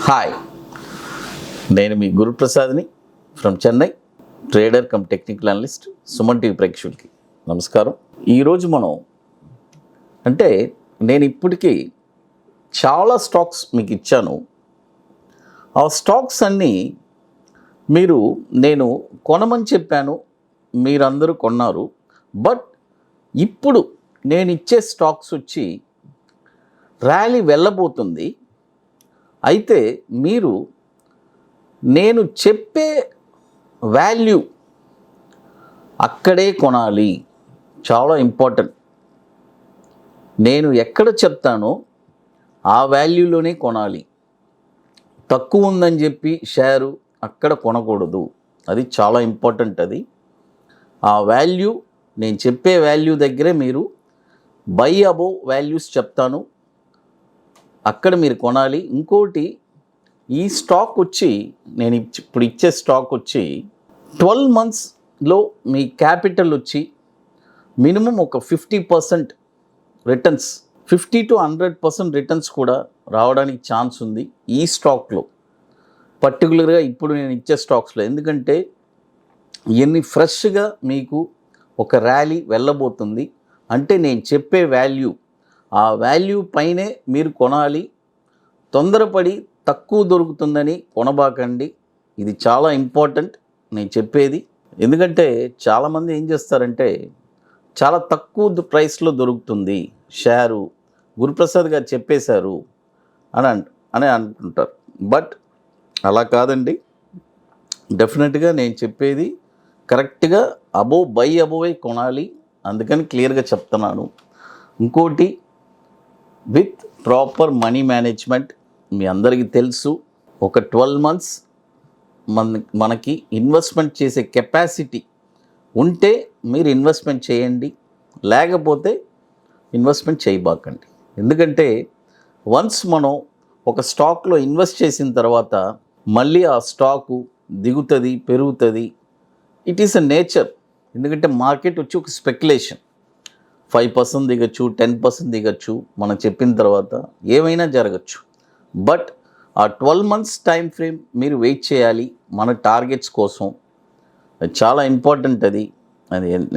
Hi, నేను మీ గురుప్రసాద్ని from Chennai, trader cum technical analyst. Suman TV ప్రేక్షకులకి నమస్కారం. ఈరోజు మనం నేను ఇప్పటికీ చాలా స్టాక్స్ మీకు ఇచ్చాను. ఆ స్టాక్స్ అన్నీ నేను కొనమని చెప్పాను, మీరందరూ కొన్నారు. బట్ ఇప్పుడు నేను ఇచ్చే స్టాక్స్ వచ్చి ర్యాలీ వెళ్ళబోతుంది. అయితే మీరు నేను చెప్పే వాల్యూ అక్కడే కొనాలి, చాలా ఇంపార్టెంట్. నేను ఎక్కడ చెప్తానో ఆ వాల్యూలోనే కొనాలి. తక్కువ ఉందని చెప్పి షేరు అక్కడ కొనకూడదు, అది చాలా ఇంపార్టెంట్. అది ఆ వాల్యూ, నేను చెప్పే వాల్యూ దగ్గరే మీరు బై అబోవ్ వాల్యూస్ చెప్తాను, అక్కడ మీరు కొనాలి. ఇంకోటి, ఈ స్టాక్ వచ్చి నేను ఇప్పుడు ఇచ్చే స్టాక్ వచ్చి 12 monthsలో మీ క్యాపిటల్ వచ్చి మినిమం ఒక 50% రిటర్న్స్, 50 to 100% రిటర్న్స్ కూడా రావడానికి ఛాన్స్ ఉంది ఈ స్టాక్లో, పర్టికులర్గా ఇప్పుడు నేను ఇచ్చే స్టాక్స్లో. ఎందుకంటే ఇవన్నీ ఫ్రెష్గా మీకు ఒక ర్యాలీ వెళ్ళబోతుంది. అంటే నేను చెప్పే వాల్యూ, ఆ వాల్యూ పైనే మీరు కొనాలి. తొందరపడి తక్కువ దొరుకుతుందని కొనబాకండి, ఇది చాలా ఇంపార్టెంట్ నేను చెప్పేది. ఎందుకంటే చాలామంది ఏం చేస్తారంటే చాలా తక్కువ ప్రైస్లో దొరుకుతుంది షేరు, గురుప్రసాద్ గారు చెప్పేశారు అని అనుకుంటారు. బట్ అలా కాదండి. డెఫినెట్గా నేను చెప్పేది కరెక్ట్గా బై అబోవే కొనాలి, అందుకని క్లియర్గా చెప్తున్నాను. ఇంకోటి, విత్ ప్రాపర్ మనీ మేనేజ్మెంట్. మీ అందరికీ తెలుసు, ఒక 12 months మనకి ఇన్వెస్ట్మెంట్ చేసే కెపాసిటీ ఉంటే మీరు ఇన్వెస్ట్మెంట్ చేయండి, లేకపోతే ఇన్వెస్ట్మెంట్ చేయబాకండి. ఎందుకంటే వన్స్ మనం ఒక స్టాక్లో ఇన్వెస్ట్ చేసిన తర్వాత మళ్ళీ ఆ స్టాకు దిగుతుంది, పెరుగుతుంది. It is a nature. ఎందుకంటే మార్కెట్ వచ్చి ఒక స్పెక్యులేషన్, 5% దిగచ్చు, 10% దిగచ్చు. మనం చెప్పిన తర్వాత ఏమైనా జరగచ్చు. బట్ ఆ 12 months టైం ఫ్రేమ్ మీరు వెయిట్ చేయాలి మన టార్గెట్స్ కోసం. అది చాలా ఇంపార్టెంట్. అది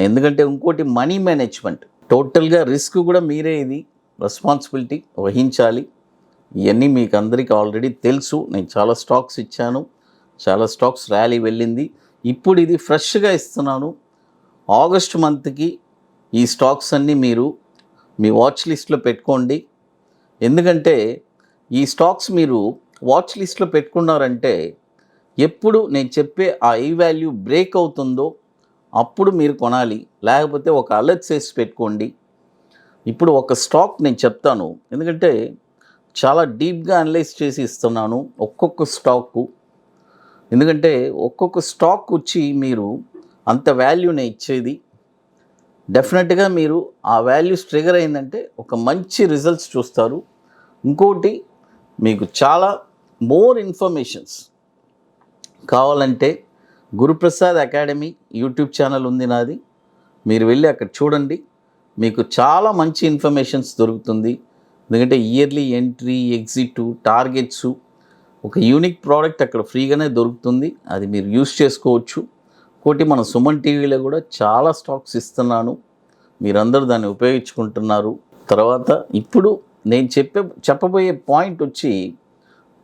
ఎందుకంటే ఇంకోటి, మనీ మేనేజ్మెంట్, టోటల్గా రిస్క్ కూడా మీరే, ఇది రెస్పాన్సిబిలిటీ వహించాలి. ఇవన్నీ మీకు అందరికీ ఆల్రెడీ తెలుసు. నేను చాలా స్టాక్స్ ఇచ్చాను, చాలా స్టాక్స్ ర్యాలీ వెళ్ళింది. ఇప్పుడు ఇది ఫ్రెష్గా ఇస్తున్నాను. ఆగస్ట్ మంత్కి ఈ స్టాక్స్ అన్నీ మీరు మీ వాచ్ లిస్ట్లో పెట్టుకోండి. ఎందుకంటే ఈ స్టాక్స్ మీరు వాచ్ లిస్ట్లో పెట్టుకున్నారంటే ఎప్పుడు నేను చెప్పే ఆ ఈ వాల్యూ బ్రేక్ అవుతుందో అప్పుడు మీరు కొనాలి, లేకపోతే ఒక అలర్ట్ చేసి పెట్టుకోండి. ఇప్పుడు ఒక స్టాక్ నేను చెప్తాను, ఎందుకంటే చాలా డీప్గా అనలైజ్ చేసి ఇస్తున్నాను ఒక్కొక్క స్టాకు. ఎందుకంటే ఒక్కొక్క స్టాక్ వచ్చి మీరు అంత వాల్యూనే ఇచ్చేది. డెఫినెట్గా మీరు ఆ వాల్యూస్ ట్రిగర్ అయిందంటే ఒక మంచి రిజల్ట్స్ చూస్తారు. ఇంకోటి, మీకు చాలా మోర్ ఇన్ఫర్మేషన్స్ కావాలంటే గురుప్రసాద్ అకాడమీ యూట్యూబ్ ఛానల్ ఉంది నాది, మీరు వెళ్ళి అక్కడ చూడండి. మీకు చాలా మంచి ఇన్ఫర్మేషన్స్ దొరుకుతుంది. ఎందుకంటే ఇయర్లీ ఎంట్రీ, ఎగ్జిట్, టార్గెట్స్, ఒక యూనిక్ ప్రోడక్ట్ అక్కడ ఫ్రీగానే దొరుకుతుంది. అది మీరు యూస్ చేసుకోవచ్చు. ఇంకోటి, మన సుమన్ టీవీలో కూడా చాలా స్టాక్స్ ఇస్తున్నాను, మీరందరూ దాన్ని ఉపయోగించుకుంటున్నారు. తర్వాత ఇప్పుడు నేను చెప్పబోయే పాయింట్ వచ్చి,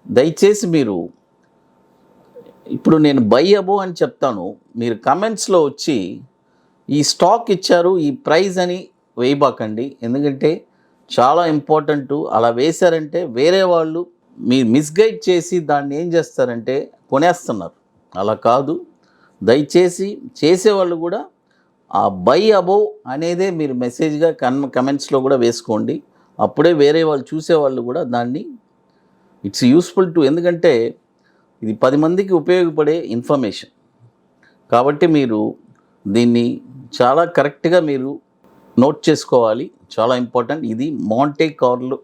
దయచేసి మీరు ఇప్పుడు నేను బై అబోవ్ అని చెప్తాను, మీరు కమెంట్స్లో వచ్చి ఈ స్టాక్ ఇచ్చారు, ఈ ప్రైస్ అని వేయబాకండి. ఎందుకంటే చాలా ఇంపార్టెంట్. అలా వేశారంటే వేరే వాళ్ళు మీరు మిస్గైడ్ చేసి దాన్ని ఏం చేస్తారంటే కొనేస్తున్నారు. అలా కాదు. దయచేసి చేసేవాళ్ళు కూడా ఆ బై అబోవ్ అనేదే మీరు మెసేజ్గా కమెంట్స్లో కూడా వేసుకోండి. అప్పుడే వేరే వాళ్ళు చూసేవాళ్ళు కూడా దాన్ని ఇట్స్ యూస్ఫుల్ టు, ఎందుకంటే ఇది 10 మందికి ఉపయోగపడే ఇన్ఫర్మేషన్. కాబట్టి మీరు దీన్ని చాలా కరెక్ట్గా మీరు నోట్ చేసుకోవాలి, చాలా ఇంపార్టెంట్. ఇది మాంటే కార్లో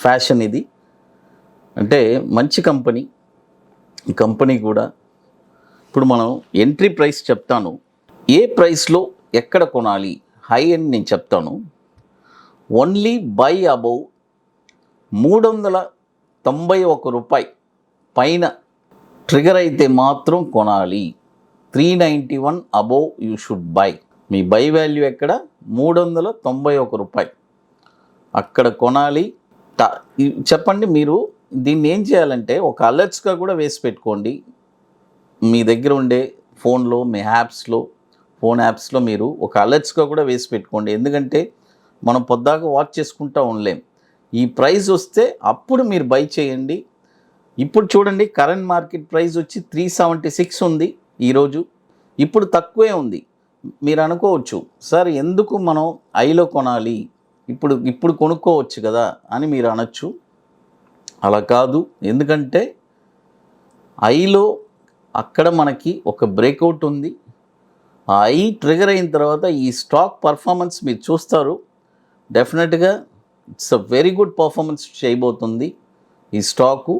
ఫ్యాషన్. ఇది అంటే మంచి కంపెనీ. ఈ కంపెనీ కూడా ఇప్పుడు మనం ఎంట్రీ ప్రైస్ చెప్తాను, ఏ ప్రైస్లో ఎక్కడ కొనాలి, హై అని నేను చెప్తాను. ఓన్లీ బై అబౌవ్ రూపాయి పైన ట్రిగర్ అయితే మాత్రం కొనాలి. 391 above you should buy. Me by value ఎక్కడ? 391 రూపాయి అక్కడ కొనాలి. చెప్పండి, మీరు దీన్ని ఏం చేయాలంటే ఒక అలర్ట్స్గా కూడా వేసి పెట్టుకోండి. మీ దగ్గర ఉండే ఫోన్లో, మీ ఫోన్ యాప్స్లో మీరు ఒక అలర్ట్స్గా కూడా వేసి పెట్టుకోండి. ఎందుకంటే మనం పొద్దాక వాచ్ చేసుకుంటూ ఉండలేం. ఈ ప్రైస్ వస్తే అప్పుడు మీరు బై చేయండి. ఇప్పుడు చూడండి, కరెంట్ మార్కెట్ ప్రైస్ వచ్చి 376 ఉంది ఈరోజు. ఇప్పుడు తక్కువే ఉంది. మీరు అనుకోవచ్చు, సార్ ఎందుకు మనం ఐలో కొనాలి, ఇప్పుడు కొనుక్కోవచ్చు కదా అని మీరు అనొచ్చు. అలా కాదు. ఎందుకంటే ఐలో అక్కడ మనకి ఒక బ్రేక్అవుట్ ఉంది. ఆ ఐ ట్రిగర్ అయిన తర్వాత ఈ స్టాక్ పర్ఫార్మెన్స్ మీరు చూస్తారు. డెఫినెట్గా it's a very good performance చేయబోతుంది. ఈ స్టాకు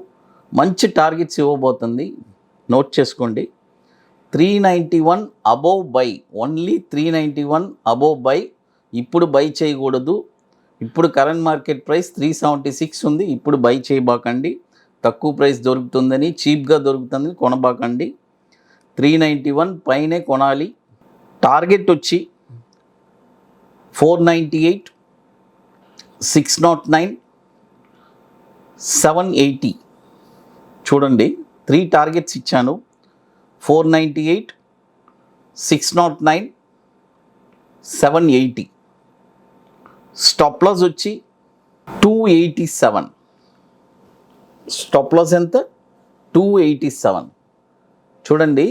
మంచి టార్గెట్స్ ఇవ్వబోతుంది. నోట్ చేసుకోండి. 391 above by, only 391 above by. ఇప్పుడు బై చేయకూడదు. ఇప్పుడు కరెంట్ మార్కెట్ ప్రైస్ 376 ఉంది. ఇప్పుడు బై చేయబాకండి. తక్కువ ప్రైస్ దొరుకుతుందని, చీప్గా దొరుకుతుందని కొనబాకండి. 391 పైనే కొనాలి. టార్గెట్ వచ్చి 498, 609, 780. చూడండి, 3 టార్గెట్స్ ఇచ్చాను. 498, 609, 780. స్టాప్ లాస్ వచ్చి 287. స్టాప్ లాస్ ఎంత? 287. చూడండి,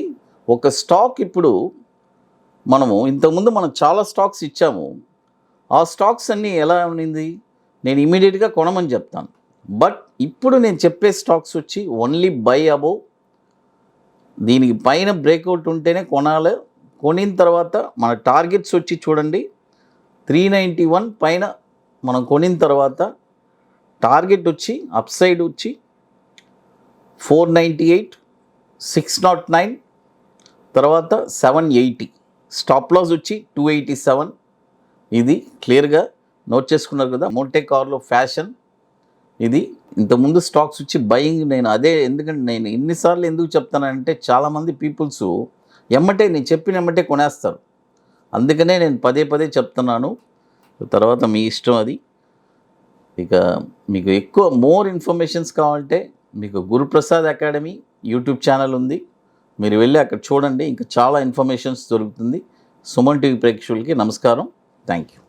ఒక స్టాక్ ఇప్పుడు ఇంతకుముందు మనం చాలా స్టాక్స్ ఇచ్చాము. ఆ స్టాక్స్ అన్నీ ఎలా ఉన్నింది, నేను ఇమీడియట్గా కొనమని చెప్తాను. బట్ ఇప్పుడు నేను చెప్పే స్టాక్స్ వచ్చి ఓన్లీ బై అబోవ్. దీనికి పైన బ్రేక్అవుట్ ఉంటేనే కొనాలి. కొనిన తర్వాత మన టార్గెట్స్ వచ్చి చూడండి, 391 పైన మనం కొనిన తర్వాత టార్గెట్ వచ్చి అప్ సైడ్ వచ్చి 498, 609, తర్వాత 780. స్టాప్ లాస్ వచ్చి 287. ఇది క్లియర్గా నోట్ చేసుకున్నారు కదా. మోంటే కార్లో ఫ్యాషన్ ఇది. ఇంతకుముందు స్టాక్స్ వచ్చి బయింగ్. ఎందుకంటే నేను ఎన్నిసార్లు ఎందుకు చెప్తానంటే చాలామంది పీపుల్స్ నేను చెప్పిన ఎమ్మటే కొనేస్తారు. అందుకనే నేను పదే పదే చెప్తున్నాను. తర్వాత మీ ఇష్టం అది. ఇక మీకు ఎక్కువ మోర్ ఇన్ఫర్మేషన్స్ కావాలంటే మీకు గురుప్రసాద్ అకాడమీ యూట్యూబ్ ఛానల్ ఉంది. మీరు వెళ్ళి అక్కడ చూడండి. ఇంకా చాలా ఇన్ఫర్మేషన్స్ దొరుకుతుంది. సుమన్ టీవీ ప్రేక్షకులకి నమస్కారం. Thank you.